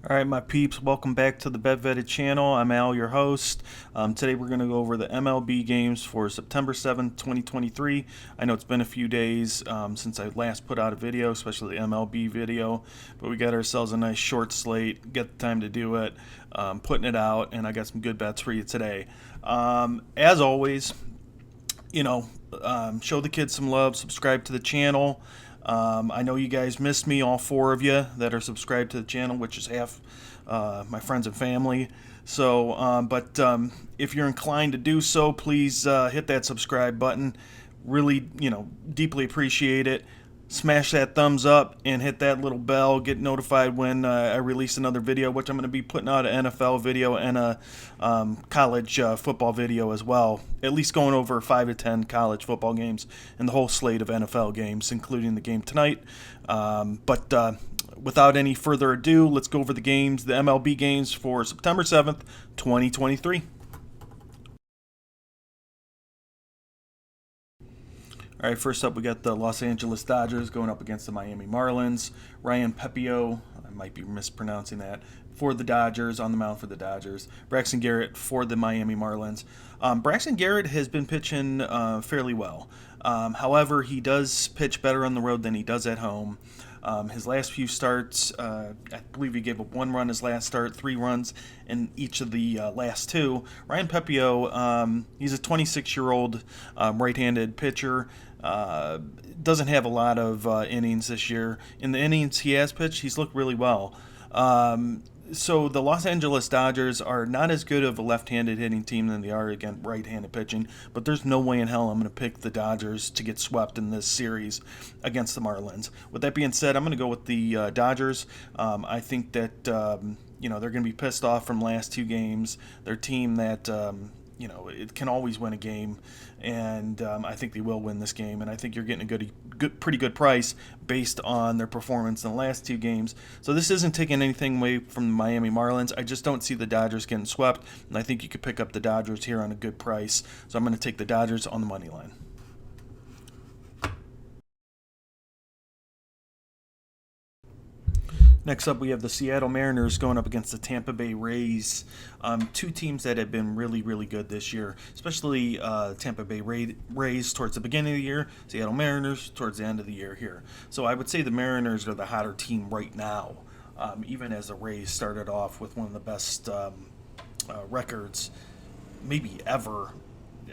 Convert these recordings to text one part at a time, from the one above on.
All right, my peeps, welcome back to the Bet Vetted channel. I'm Al, your host. Today we're going to go over the MLB games for September 7th, 2023. I know it's been a few days since I last put out a video, especially the MLB video, but we got ourselves a nice short slate, get the time to do it, putting it out, and I got some good bets for you today. As always, show the kids some love, subscribe to the channel. I know you guys missed me, all four of you that are subscribed to the channel, which is half my friends and family. But if you're inclined to do so, please hit that subscribe button. Really, deeply appreciate it. Smash that thumbs up and hit that little bell. Get notified when I release another video, which I'm going to be putting out an NFL video and a college football video as well. At least going over 5 to 10 college football games and the whole slate of NFL games, including the game tonight. But without any further ado, let's go over the games, the MLB games for September 7th, 2023. All right, first up, we got the Los Angeles Dodgers going up against the Miami Marlins. Ryan Pepio, I might be mispronouncing that, for the Dodgers, on the mound for the Dodgers. Braxton Garrett for the Miami Marlins. Braxton Garrett has been pitching fairly well. However, he does pitch better on the road than he does at home. His last few starts, I believe he gave up 1 run his last start, 3 runs in each of the last 2. Ryan Pepio, he's a 26-year-old right-handed pitcher. Doesn't have a lot of innings this year. In the innings he has pitched, he's looked really well. So the Los Angeles Dodgers are not as good of a left-handed hitting team than they are against right-handed pitching, but there's no way in hell I'm going to pick the Dodgers to get swept in this series against the Marlins. With that being said, I'm going to go with the Dodgers. I think that they're going to be pissed off from last 2 games. Their team that it can always win a game, and I think they will win this game. And I think you're getting a pretty good price based on their performance in the last 2 games. So this isn't taking anything away from the Miami Marlins. I just don't see the Dodgers getting swept, and I think you could pick up the Dodgers here on a good price. So I'm going to take the Dodgers on the money line. Next up, we have the Seattle Mariners going up against the Tampa Bay Rays. 2 teams that have been really, really good this year, especially Tampa Bay Rays towards the beginning of the year, Seattle Mariners towards the end of the year here. So I would say the Mariners are the hotter team right now, even as the Rays started off with one of the best records maybe ever,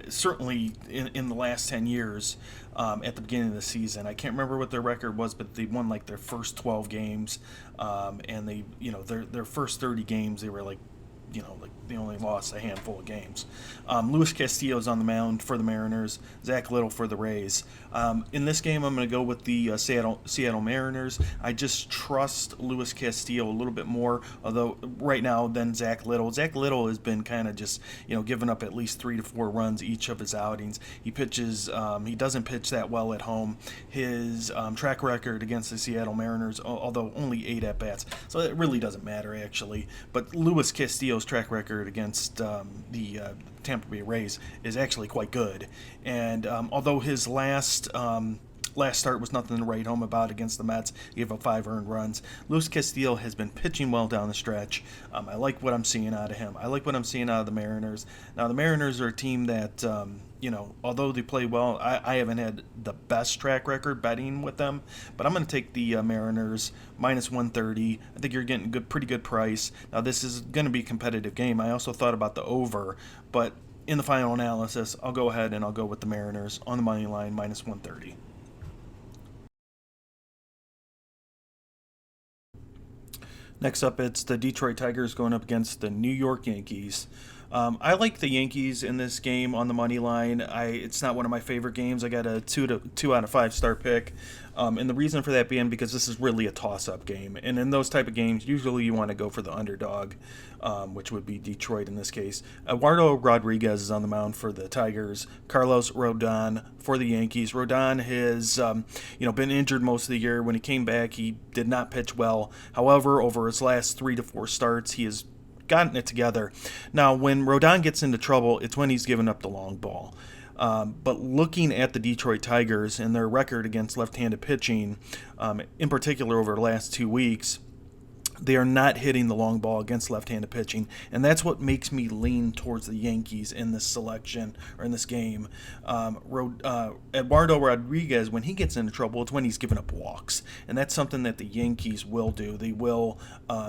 certainly in the last 10 years. At the beginning of the season, I can't remember what their record was, but they won like their first 12 games, and they, their first 30 games, they were like they only lost a handful of games. Luis Castillo's on the mound for the Mariners. Zach Little for the Rays. In this game, I'm going to go with the Seattle Mariners. I just trust Luis Castillo a little bit more, although right now, than Zach Little. Zach Little has been kind of just giving up at least 3 to 4 runs each of his outings. He pitches. He doesn't pitch that well at home. His track record against the Seattle Mariners, although only 8 at bats, so it really doesn't matter actually. But Luis Castillo's track record against the Tampa Bay Rays is actually quite good. And although his last start was nothing to write home about against the Mets, he gave up 5 earned runs. Luis Castillo has been pitching well down the stretch. I like what I'm seeing out of him. I like what I'm seeing out of the Mariners. Now, the Mariners are a team that, although they play well, I haven't had the best track record betting with them, but I'm going to take the Mariners minus 130. I think you're getting a pretty good price. Now, this is going to be a competitive game. I also thought about the over, but in the final analysis, I'll go ahead and I'll go with the Mariners on the money line minus 130. Next up, it's the Detroit Tigers going up against the New York Yankees. I like the Yankees in this game on the money line. It's not one of my favorite games. I got a 2 out of 5 star pick, and the reason for that being because this is really a toss-up game. And in those type of games, usually you want to go for the underdog, which would be Detroit in this case. Eduardo Rodriguez is on the mound for the Tigers. Carlos Rodon for the Yankees. Rodon has been injured most of the year. When he came back, he did not pitch well. However, over his last 3 to 4 starts, he has gotten it together. Now, when Rodon gets into trouble, it's when he's given up the long ball. But looking at the Detroit Tigers and their record against left-handed pitching, in particular over the last 2 weeks, They are not hitting the long ball against left-handed pitching, and that's what makes me lean towards the Yankees in this selection or in this game. Eduardo Rodriguez, when he gets into trouble, it's when he's giving up walks, and that's something that the Yankees will do. They will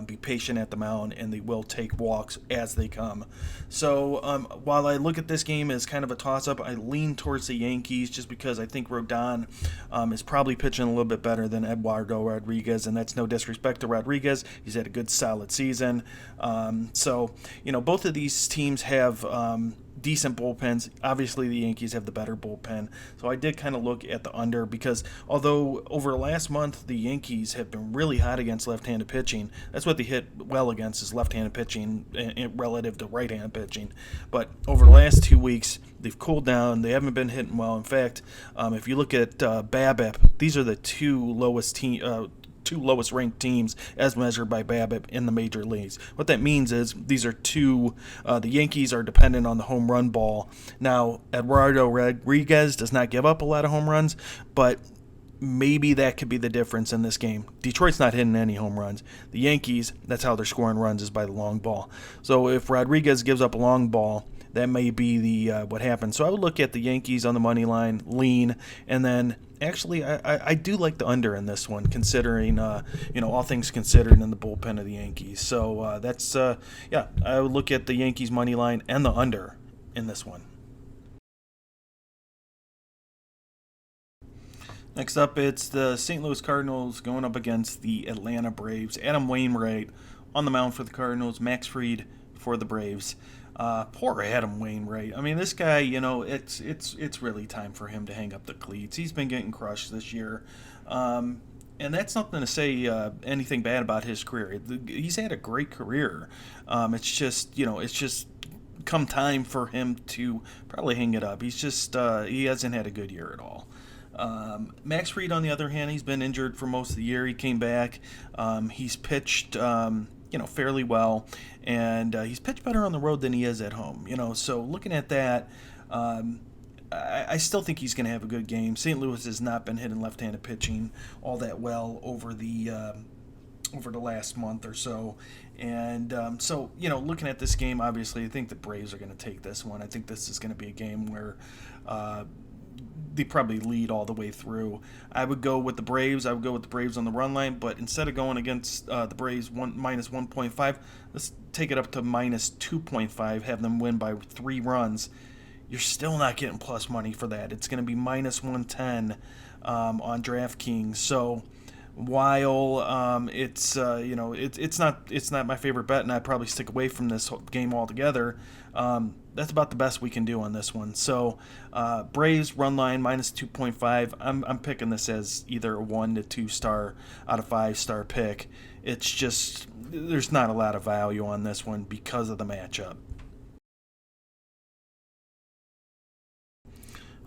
be patient at the mound, and they will take walks as they come. So while I look at this game as kind of a toss-up, I lean towards the Yankees just because I think Rodon is probably pitching a little bit better than Eduardo Rodriguez, and that's no disrespect to Rodriguez. He's had a good, solid season. So, both of these teams have decent bullpens. Obviously, the Yankees have the better bullpen. So I did kind of look at the under because although over the last month, the Yankees have been really hot against left-handed pitching, that's what they hit well against is left-handed pitching relative to right-handed pitching. But over the last 2 weeks, they've cooled down. They haven't been hitting well. In fact, if you look at BABIP, these are the two lowest ranked teams as measured by BABIP in the major leagues. What that means is these are the Yankees are dependent on the home run ball. Now, Eduardo Rodriguez does not give up a lot of home runs, but maybe that could be the difference in this game. Detroit's not hitting any home runs. The Yankees, that's how they're scoring runs is by the long ball. So if Rodriguez gives up a long ball, that may be the what happens. So I would look at the Yankees on the money line, lean, and then actually I do like the under in this one, considering all things considered in the bullpen of the Yankees. So that's I would look at the Yankees money line and the under in this one. Next up, it's the St. Louis Cardinals going up against the Atlanta Braves. Adam Wainwright on the mound for the Cardinals. Max Fried for the Braves. Poor Adam Wainwright. I mean, this guy, it's really time for him to hang up the cleats. He's been getting crushed this year. And that's nothing to say anything bad about his career. He's had a great career. It's just come time for him to probably hang it up. He hasn't had a good year at all. Max Fried, on the other hand, he's been injured for most of the year. He came back. He's pitched, fairly well, and he's pitched better on the road than he is at home. So looking at that, I still think he's going to have a good game. St. Louis has not been hitting left-handed pitching all that well over the last month or so. And looking at this game, obviously, I think the Braves are going to take this one. I think this is going to be a game where they probably lead all the way through. I would go with the Braves. I would go with the Braves on the run line, but instead of going against the Braves minus 1.5, let's take it up to minus 2.5, have them win by 3 runs. You're still not getting plus money for that. It's going to be minus 110 on DraftKings. So while it's not my favorite bet, and I'd probably stick away from this game altogether. That's about the best we can do on this one. So Braves run line minus 2.5. I'm picking this as either a 1 to 2 star out of 5 star pick. It's just there's not a lot of value on this one because of the matchup.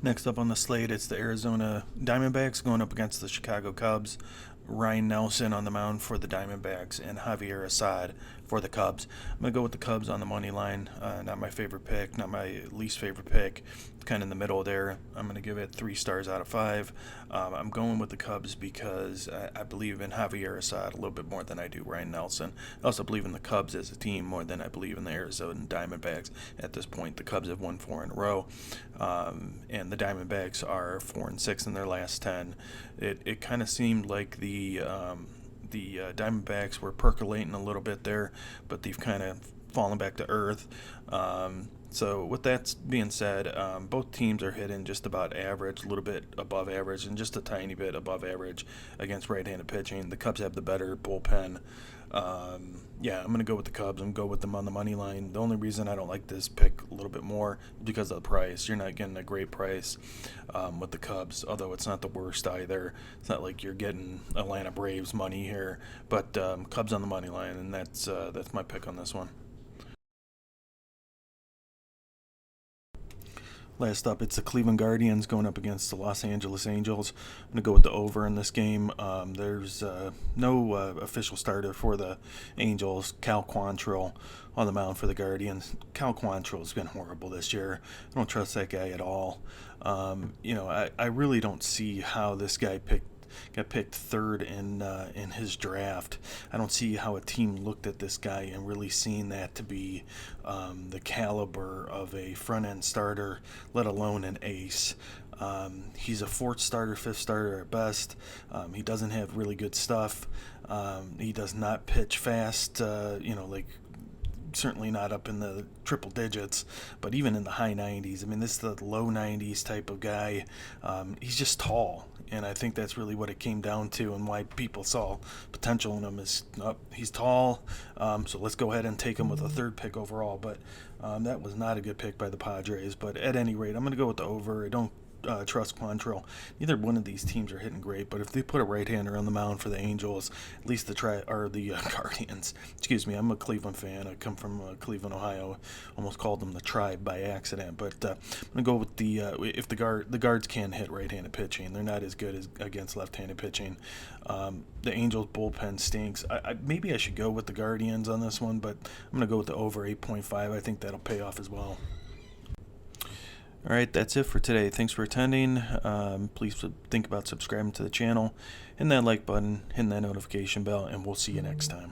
Next up on the slate, it's the Arizona Diamondbacks going up against the Chicago Cubs. Ryan Nelson on the mound for the Diamondbacks and Javier Assad for the Cubs. I'm going to go with the Cubs on the money line. Not my favorite pick, not my least favorite pick. Kind of in the middle there. I'm going to give it 3 stars out of 5. I'm going with the Cubs because I believe in Javier Assad a little bit more than I do Ryan Nelson. I also believe in the Cubs as a team more than I believe in the Arizona Diamondbacks. At this point, the Cubs have won 4 in a row, and the Diamondbacks are 4-6 in their last 10. It kind of seemed like the Diamondbacks were percolating a little bit there, but they've kind of fallen back to earth. So with that being said, both teams are hitting just about average, a little bit above average, and just a tiny bit above average against right-handed pitching. The Cubs have the better bullpen. I'm going to go with the Cubs and go with them on the money line. The only reason I don't like this pick a little bit more is because of the price. You're not getting a great price with the Cubs, although it's not the worst either. It's not like you're getting Atlanta Braves money here, but Cubs on the money line, and that's my pick on this one. Last up, it's the Cleveland Guardians going up against the Los Angeles Angels. I'm going to go with the over in this game. There's no official starter for the Angels. Cal Quantrill on the mound for the Guardians. Cal Quantrill has been horrible this year. I don't trust that guy at all. I really don't see how this guy got picked third in his draft. I don't see how a team looked at this guy and really seen that to be the caliber of a front end starter, let alone an ace. He's a fourth starter, fifth starter at best. He doesn't have really good stuff. He does not pitch fast, like certainly not up in the triple digits, but even in the high 90s. I mean, this is the low 90s type of guy. He's just tall, and I think that's really what it came down to, and why people saw potential in him is he's tall. So let's go ahead and take him with a third pick overall. But that was not a good pick by the Padres. But at any rate, I'm going to go with the over. I don't trust Quantrill. Neither one of these teams are hitting great, but if they put a right-hander on the mound for the Angels, at least the Guardians. Excuse me, I'm a Cleveland fan. I come from Cleveland, Ohio. Almost called them the Tribe by accident, but I'm gonna go with the if the guards can hit right-handed pitching, they're not as good as against left-handed pitching. The Angels bullpen stinks. Maybe I should go with the Guardians on this one, but I'm gonna go with the over 8.5. I think that'll pay off as well. All right, that's it for today. Thanks for attending. Please think about subscribing to the channel, hitting that like button, hitting that notification bell, and we'll see you next time.